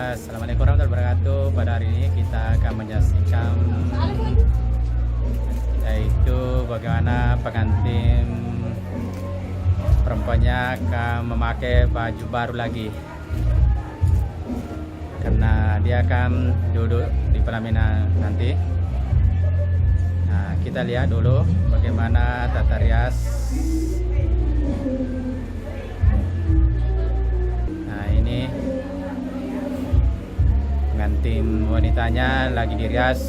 Assalamualaikum warahmatullahi wabarakatuh. Pada hari ini kita akan menyaksikan yaitu bagaimana pengantin perempuannya akan memakai baju baru lagi, karena dia akan duduk di pelaminan nanti. Nah, kita lihat dulu bagaimana tata rias. Nah, ini pengantin wanitanya lagi dirias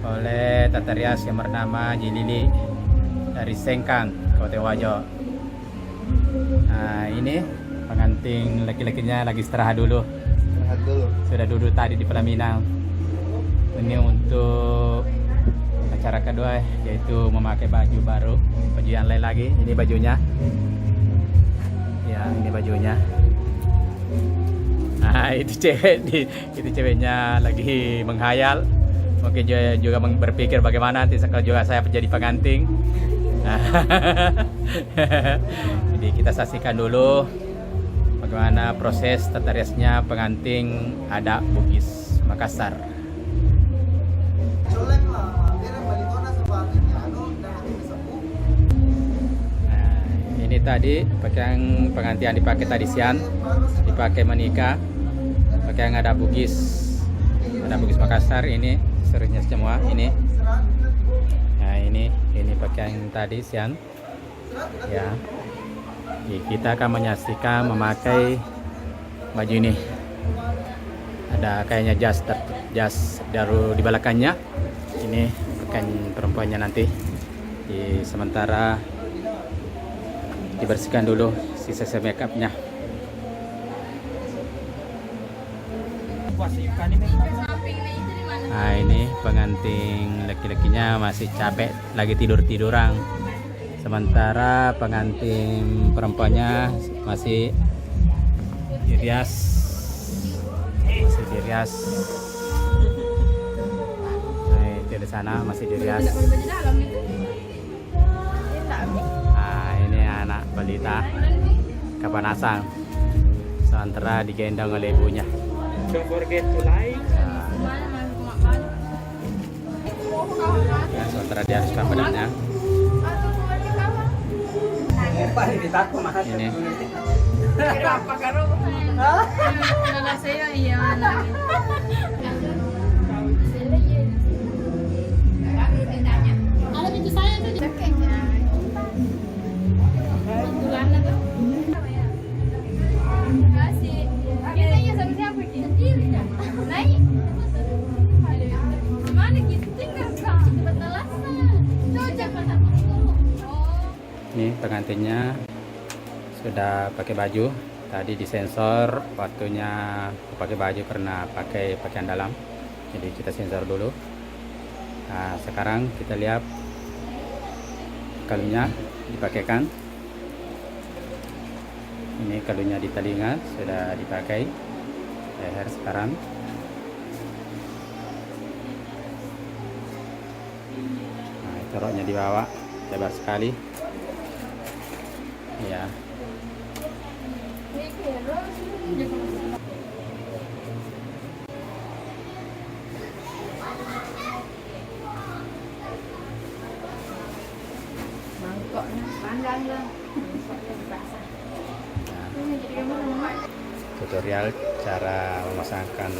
oleh tata rias yang bernama Jilili dari Sengkang, Kabupaten Wajo. Nah, ini pengantin laki-lakinya lagi istirahat dulu. Sudah duduk tadi di pelaminan. Ini untuk acara kedua, yaitu memakai baju baru, baju yang lain lagi. Ini bajunya. Ya, ini bajunya. Nah, itu ceweknya lagi menghayal. Mungkin juga berpikir bagaimana nanti kalau juga saya menjadi pengantin. Jadi kita saksikan dulu bagaimana proses tata riasnya pengantin adat Bugis Makassar. Nah, ini tadi pakaian pengantin yang dipakai tadi siang, dipakai menikah, pakaian adat Bugis Makassar. Ini serunya semua ini. Nah, ini pakaian tadi siang. Ya. Jadi kita akan menyaksikan memakai baju ini. Ada kayaknya jas daru di belakangnya. Ini pakaian perempuannya nanti. Sementara dibersihkan dulu sisa make upnya. Nah ini pengantin laki-lakinya masih capek, lagi tidur-tiduran. Sementara pengantin perempuannya masih dirias. Nah itu di sana masih dirias. Nah ini anak balita kapanasan. Sementara digendong oleh ibunya. Don't forget to like. Ya, sementara dia harus badannya. Ini Kalau itu saya tuh Kitanya sama siapa? Sendiri dah. Naik. Mana kita tinggal kak? Betalasan. Cocok pasal itu. Ini pengantinnya sudah pakai baju. Tadi disensor waktunya pakai baju karena pakai pakaian dalam. Jadi kita sensor dulu. Nah, sekarang kita lihat kalungnya dipakaikan. Ini kalungnya di telinga sudah dipakai. Leher sekarang. Nah, itu roknya dibawa lebar sekali. Ya. Tutorial cara memasangkan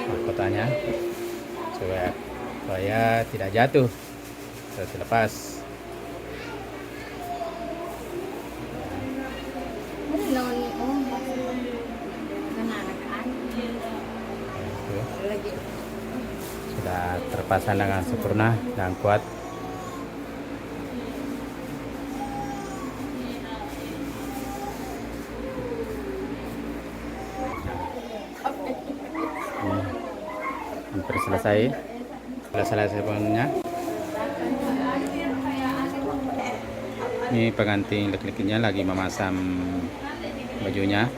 mahkotanya supaya tidak jatuh terus lepas. Itu sudah terpasang dengan sempurna dan kuat. Hampir selesai. Sudah selesai semuanya. Ini pengantin laki-lakinya lagi memasang bajunya.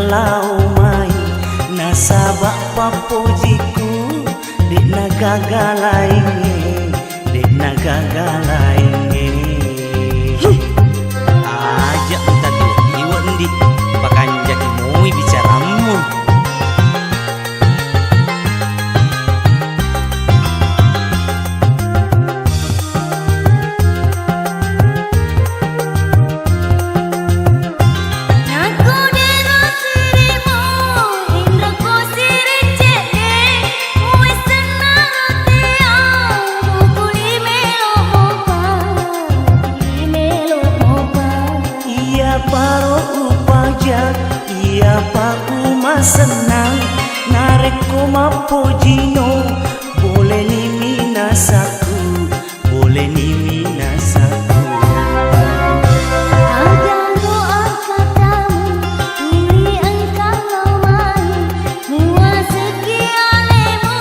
galau mai nasabak papujiku dek nagagalain ajak minta tuh iwan di pakanjak mui bicaramu iya paku senang narek ko mapojino boleh ni minasaku boleh ni minasaku ada doa katamu pilih engkau lomai muas sekianemu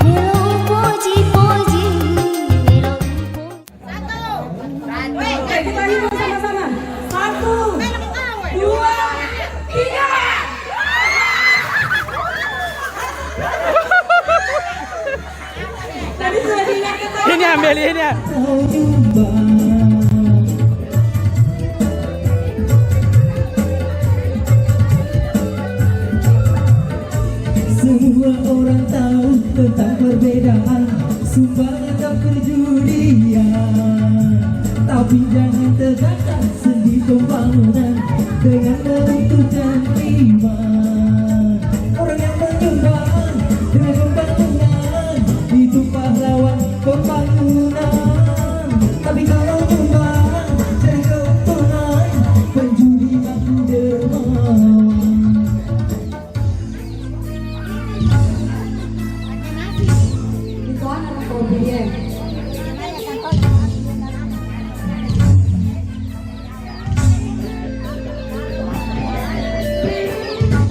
melo puji-puji melo Kita hitung sama-sama. 1, 2, 3. Tadi sudah diingatkan. Ini ambil ini. Semua orang tahu tentang perbedaan sumbangan dan perjudian, tapi jangan tegakkan sendi pembangunan dengan meruntuhkan iman. Orang yang menyumbang dengan pembangunan itu pahlawan pembangunan, tapi kalau nyumbang cari keuntungan penjudi makin dermawan.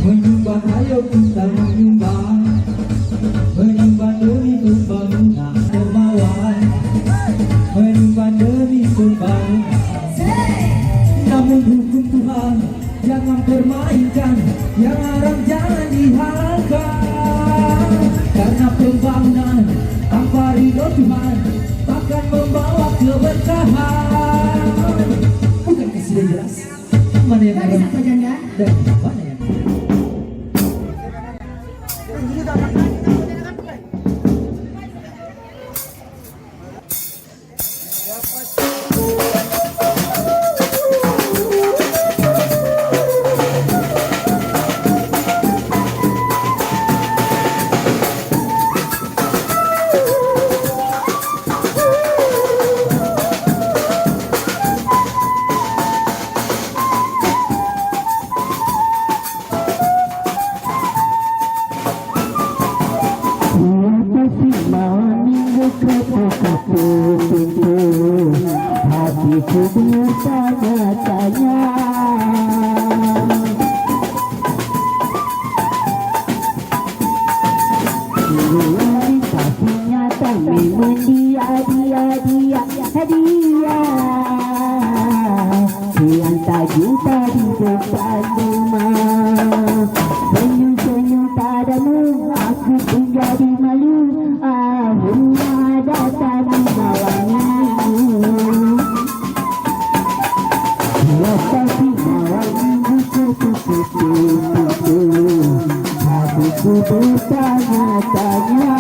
Menyumbang, ayo kita menyumbang, menyumbang demi pembangunan dermawan, menyumbang demi pembangunan. Namun hukum Tuhan jangan permainkan, yang haram jangan dihalalkan, karena pembangunan tanpa ridho Tuhan takkan membawa keberkahan. Bukankah sudah jelas mana yang haram dan mana yang hatiku bertanya-tanya. Tapi nyata memang dia hadiah yang tak juta di depan rumah. Senyum-senyum padamu aku pun jadi malu. Rumah datang di malammu, tapi malammu kutu-kutu, hatiku bertanya-tanya.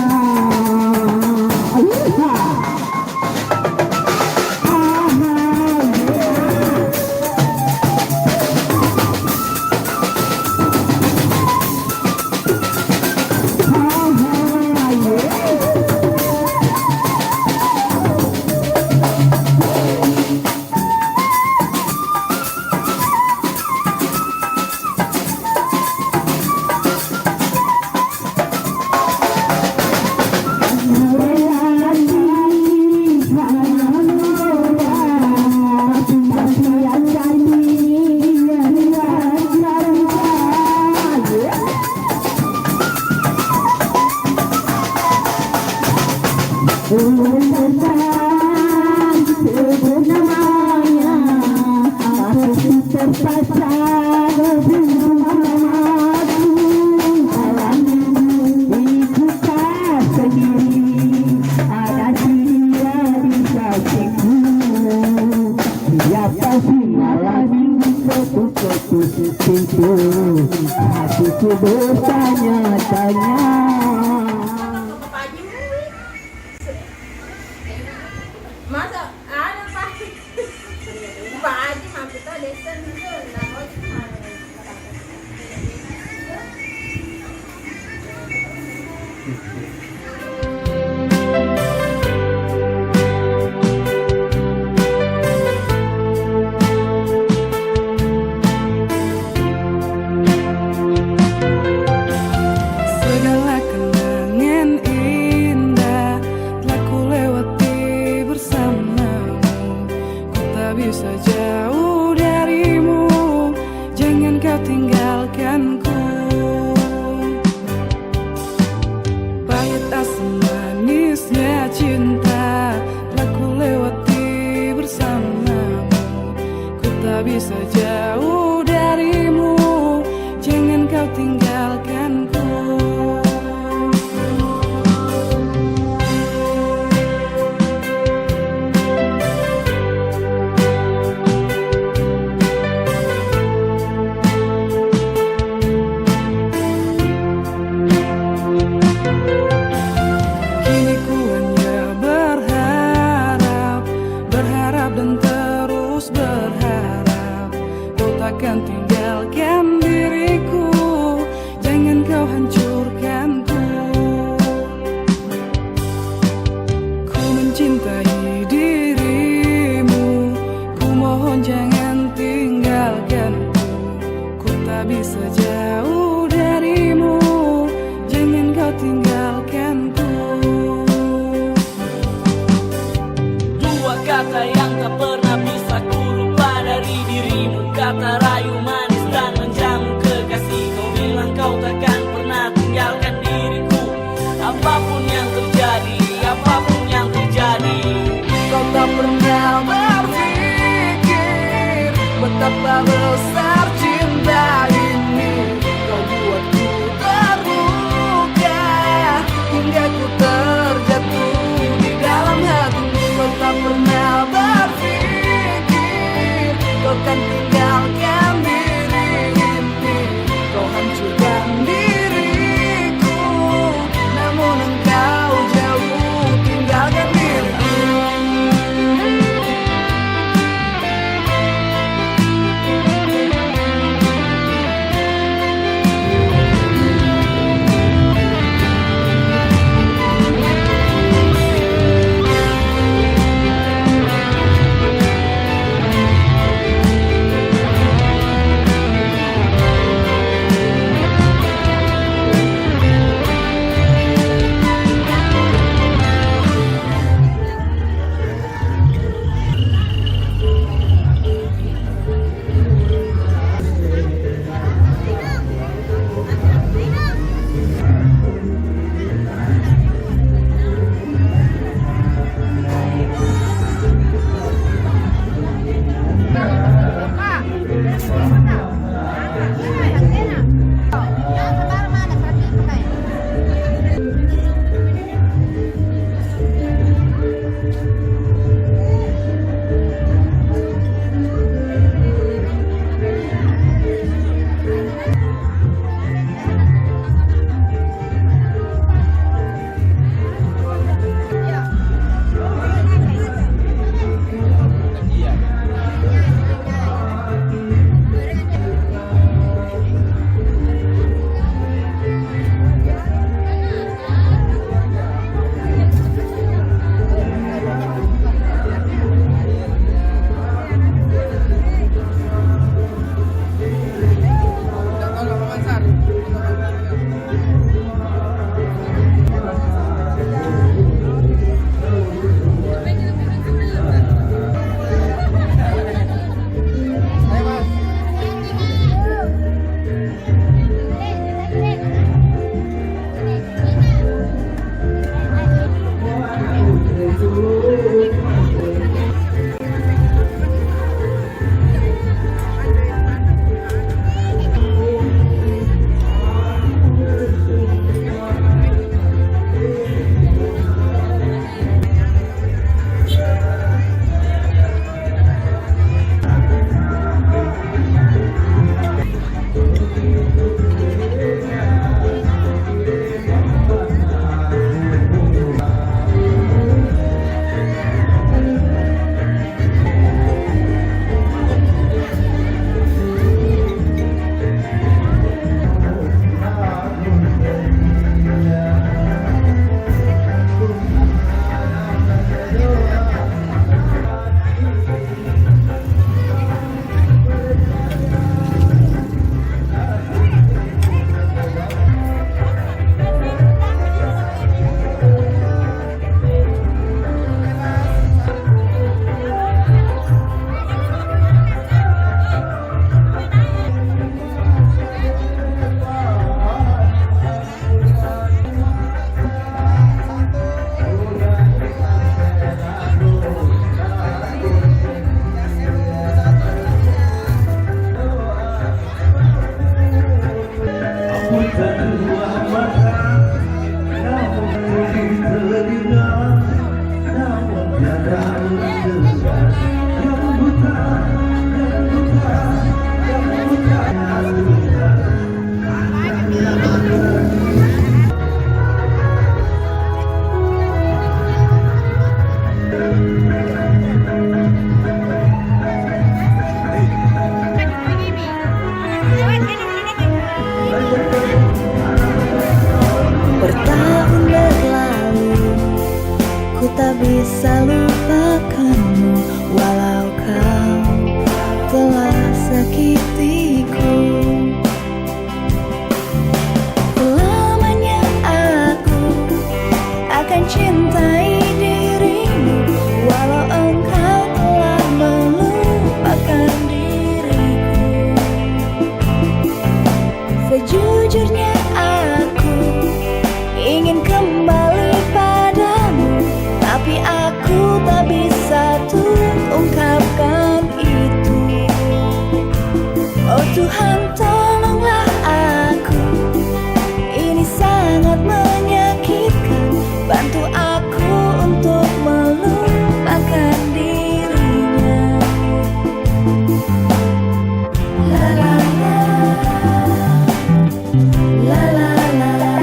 Terpaksa itu hatiku bertanya-tanya. Masa ada Pak? Pak Haji mah kita desa itu segala kenangan indah telah ku lewati bersamamu. Ku tak bisa jauh darimu, jangan kau tinggalkanku. Pahit asam manisnya cinta telah ku lewati bersamamu. Ku tak bisa jauh darimu, jangan kau tinggalkanku. Kini ku hanya berharap, berharap dan terus berharap kau takkan tinggalkan diriku, jangan kau hancurkanku. Ku mencintai dirimu, ku mohon jangan tinggalkanku. Ku tak bisa jauh darimu, jangan kau tinggalkanku. Dua kata yang tak pernah bisa ku lupa dari dirimu, kata rayu manis dan menjamu kekasih. Kau bilang kau takkan pernah tinggalkan diriku, apapun yang terjadi, apapun yang terjadi. Kau tak pernah berpikir betapa besar cinta ini. Kau buatku terluka hingga ku terjatuh di dalam hatimu. Kau tak pernah berpikir kau kan tinggalkan diri ini. Kau hancurkan diriku, namun engkau jauh tinggalkan diriku. kedua mata, namun di telinga, namun tiada mendengar. Yang buta, yang buta, yang buta, yang buta. Bertahun berlalu, ku tak bisa lupakanmu, walau kau telah sakitiku. Selamanya aku akan cintai dirimu, walau engkau telah melupakan diriku. Sejujurnya aku ingin kembali padamu, tapi aku tak bisa tuh ungkapkan itu. Oh Tuhan, tolonglah aku, ini sangat menyakitkan. Bantu aku untuk melupakan dirinya. La la la, la la la, la la la,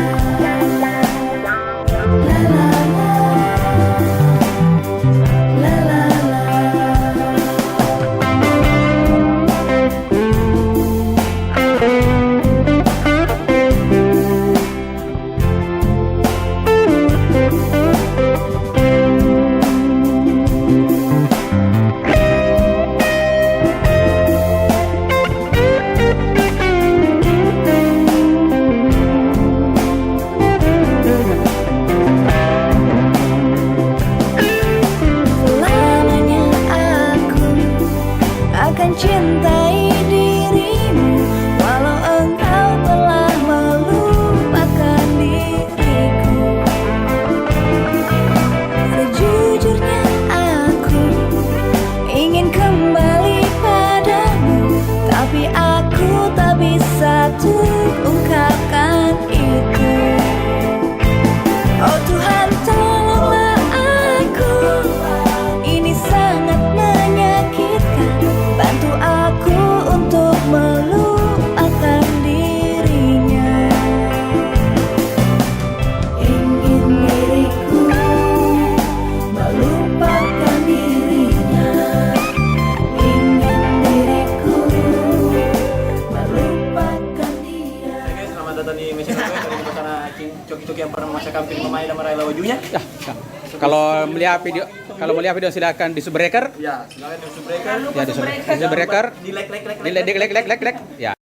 la la la. Selamanya aku akan cintai dirimu, walau engkau telah melupakan diriku. Sejujurnya aku ingin kembali padamu, tapi aku tak bisa tuh ungkapkan itu. Oh Tuhan, tolonglah aku, ini sangat menyakitkan. Bantu aku untuk melupakan dirinya. Ingin diriku melupakan dirinya. Ingin diriku melupakan dia. Oke, selamat datang di Mesin Rocket. Kali ini bersama coki-coki yang pernah masa kamping pemain dan meraih lawan Junya. Ya, ya. Kalau melihat video silakan di Subbreaker. Ya, silakan di Subbreaker. Ya, di Subbreaker. Di like. Di like. Ya.